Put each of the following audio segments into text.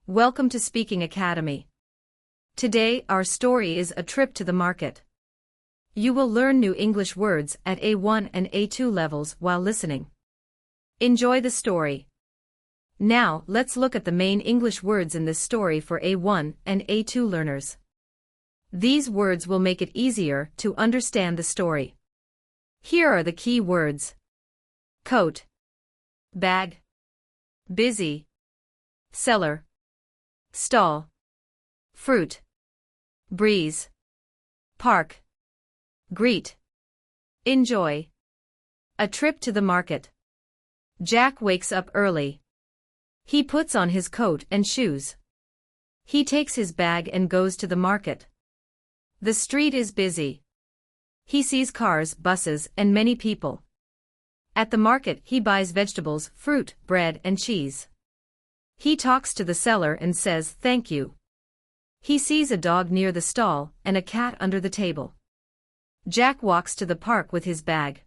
Welcome to Speaking Academy. Today our story is A Trip to the Market. You will learn new English words at A1 and A2 levels while listening. Enjoy the story. Now let's look at the main English words in this story for A1 and A2 learners. These words will make it easier to understand the story. Here are the key words: coat, bag, busy, cellar, stall, fruit, breeze, park, greet, enjoy. A trip to the market. Jack wakes up early. He puts on his coat and shoes. He takes his bag and goes to the market. The street is busy. He sees cars, buses, and many people. At the market he buys vegetables, fruit, bread, and cheese. He talks to the seller and says thank you. He sees a dog near the stall and a cat under the table. Jack walks to the park with his bag.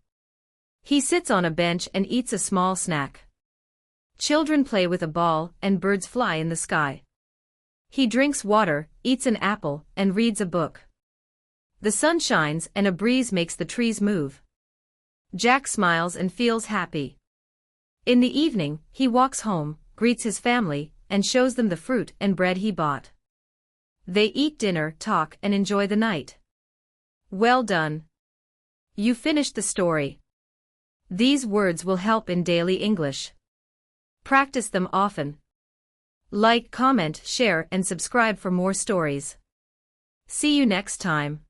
He sits on a bench and eats a small snack. Children play with a ball and birds fly in the sky. He drinks water, eats an apple, and reads a book. The sun shines and a breeze makes the trees move. Jack smiles and feels happy. In the evening, he walks home, greets his family, and shows them the fruit and bread he bought. They eat dinner, talk, and enjoy the night. Well done. You finished the story. These words will help in daily English. Practice them often. Like, comment, share, and subscribe for more stories. See you next time.